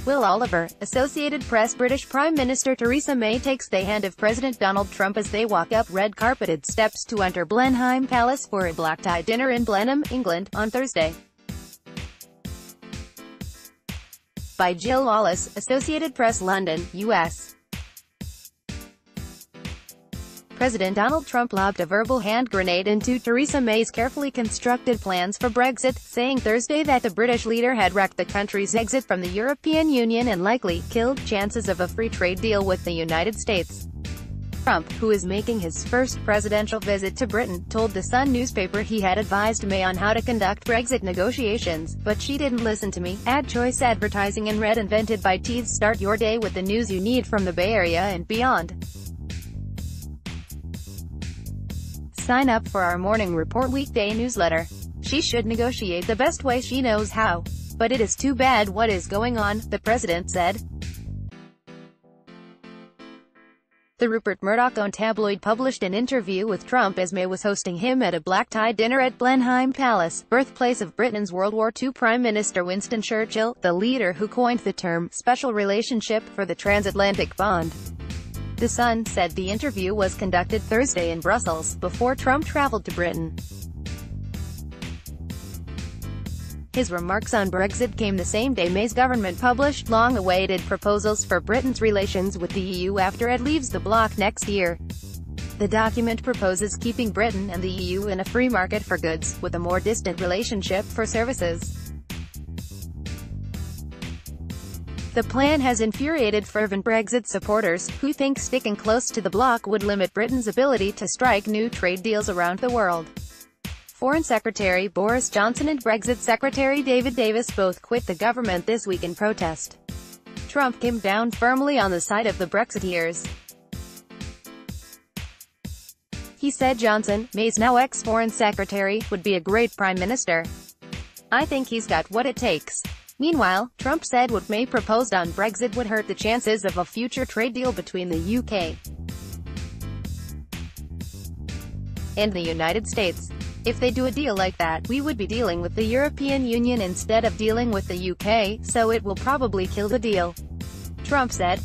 Will Oliver, Associated Press. British Prime Minister Theresa May takes the hand of President Donald Trump as they walk up red-carpeted steps to enter Blenheim Palace for a black-tie dinner in Blenheim, England, on Thursday. By Jill Wallace, Associated Press. London, US. President Donald Trump lobbed a verbal hand grenade into Theresa May's carefully constructed plans for Brexit, saying Thursday that the British leader had wrecked the country's exit from the European Union and likely killed chances of a free trade deal with the United States. Trump, who is making his first presidential visit to Britain, told The Sun newspaper he had advised May on how to conduct Brexit negotiations, but she didn't listen to me. Ad choice advertising and Red invented by Tees. Start your day with the news you need from the Bay Area and beyond. Sign up for our morning report weekday newsletter. She should negotiate the best way she knows how. But it is too bad what is going on, the president said. The Rupert Murdoch-owned tabloid published an interview with Trump as May was hosting him at a black-tie dinner at Blenheim Palace, birthplace of Britain's World War II Prime Minister Winston Churchill, the leader who coined the term "special relationship" for the transatlantic bond. The Sun said the interview was conducted Thursday in Brussels, before Trump traveled to Britain. His remarks on Brexit came the same day May's government published long-awaited proposals for Britain's relations with the EU after it leaves the bloc next year. The document proposes keeping Britain and the EU in a free market for goods, with a more distant relationship for services. The plan has infuriated fervent Brexit supporters, who think sticking close to the bloc would limit Britain's ability to strike new trade deals around the world. Foreign Secretary Boris Johnson and Brexit Secretary David Davis both quit the government this week in protest. Trump came down firmly on the side of the Brexiteers. He said Johnson, May's now ex-foreign secretary, would be a great prime minister. I think he's got what it takes. Meanwhile, Trump said what May proposed on Brexit would hurt the chances of a future trade deal between the UK and the United States. If they do a deal like that, we would be dealing with the European Union instead of dealing with the UK, so it will probably kill the deal, Trump said.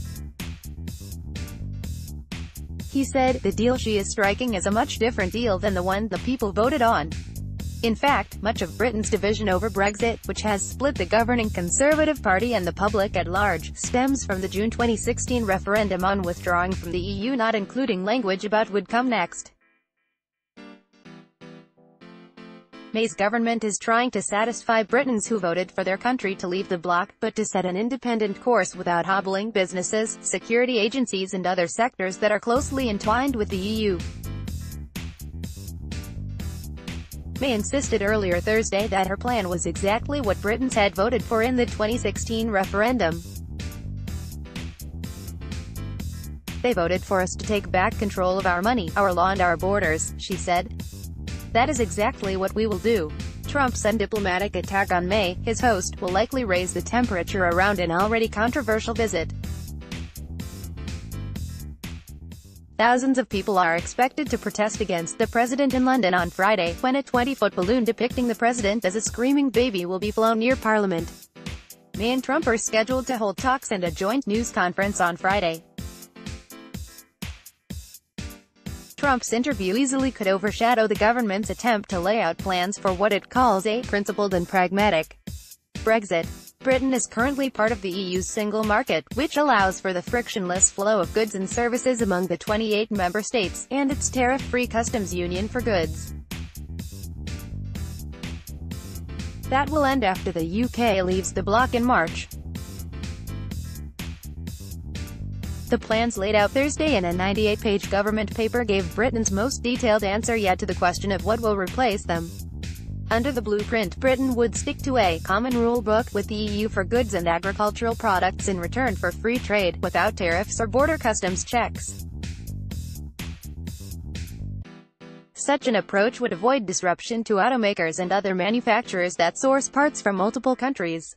He said, the deal she is striking is a much different deal than the one the people voted on. In fact, much of Britain's division over Brexit, which has split the governing Conservative Party and the public at large, stems from the June 2016 referendum on withdrawing from the EU, not including language about would come next. May's government is trying to satisfy Britons who voted for their country to leave the bloc, but to set an independent course without hobbling businesses, security agencies and other sectors that are closely entwined with the EU. May insisted earlier Thursday that her plan was exactly what Britons had voted for in the 2016 referendum. They voted for us to take back control of our money, our law and our borders, she said. That is exactly what we will do. Trump's undiplomatic attack on May, his host, will likely raise the temperature around an already controversial visit. Thousands of people are expected to protest against the president in London on Friday, when a 20-foot balloon depicting the president as a screaming baby will be flown near Parliament. May and Trump are scheduled to hold talks and a joint news conference on Friday. Trump's interview easily could overshadow the government's attempt to lay out plans for what it calls a principled and pragmatic Brexit. Britain is currently part of the EU's single market, which allows for the frictionless flow of goods and services among the 28 member states, and its tariff-free customs union for goods. That will end after the UK leaves the bloc in March. The plans laid out Thursday in a 98-page government paper gave Britain's most detailed answer yet to the question of what will replace them. Under the blueprint, Britain would stick to a common rule book with the EU for goods and agricultural products in return for free trade, without tariffs or border customs checks. Such an approach would avoid disruption to automakers and other manufacturers that source parts from multiple countries.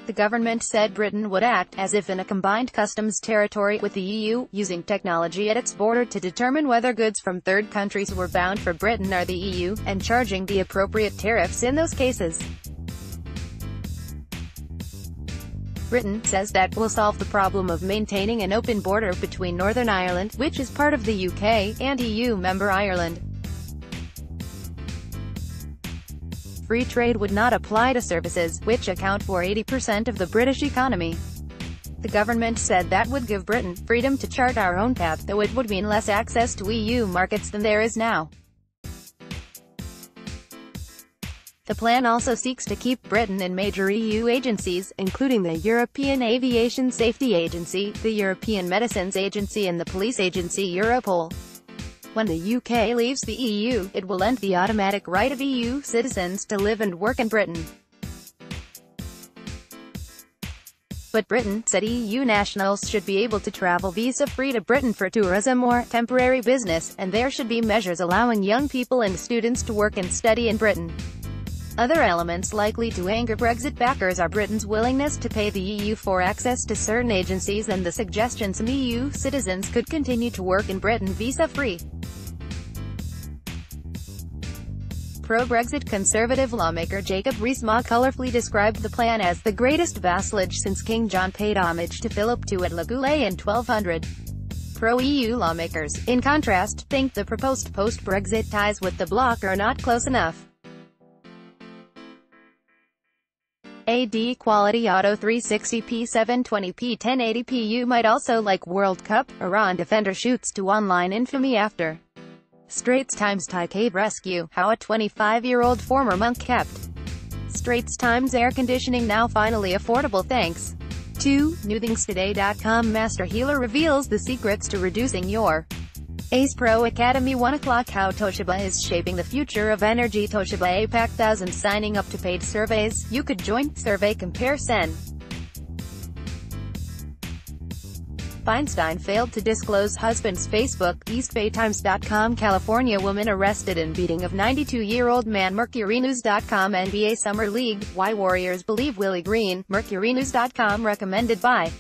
The government said Britain would act as if in a combined customs territory with the EU, using technology at its border to determine whether goods from third countries were bound for Britain or the EU, and charging the appropriate tariffs in those cases. Britain says that will solve the problem of maintaining an open border between Northern Ireland, which is part of the UK, and EU member Ireland. Free trade would not apply to services, which account for 80% of the British economy. The government said that would give Britain freedom to chart our own path, though it would mean less access to EU markets than there is now. The plan also seeks to keep Britain in major EU agencies, including the European Aviation Safety Agency, the European Medicines Agency and the police agency Europol. When the UK leaves the EU, it will end the automatic right of EU citizens to live and work in Britain. But Britain said EU nationals should be able to travel visa-free to Britain for tourism or temporary business, and there should be measures allowing young people and students to work and study in Britain. Other elements likely to anger Brexit backers are Britain's willingness to pay the EU for access to certain agencies and the suggestion some EU citizens could continue to work in Britain visa-free. Pro-Brexit conservative lawmaker Jacob Rees-Mogg colourfully described the plan as the greatest vassalage since King John paid homage to Philip II at La Goulet in 1200. Pro-EU lawmakers, in contrast, think the proposed post-Brexit ties with the bloc are not close enough. AD Quality Auto 360p 720p 1080p. You might also like World Cup. Iran defender shoots to online infamy after Straits Times Thai cave rescue. How a 25-year-old former monk kept Straits Times air conditioning now finally affordable thanks to NewThingsToday.com. Master Healer reveals the secrets to reducing your Ace Pro Academy 1 o'clock. How Toshiba is shaping the future of energy. Toshiba APAC thousands signing up to paid surveys. You could join. Survey compare Sen. Feinstein failed to disclose husband's Facebook. EastBayTimes.com. California woman arrested in beating of 92-year-old man. MercuryNews.com. NBA Summer League. Why Warriors believe Willie Green. MercuryNews.com. Recommended by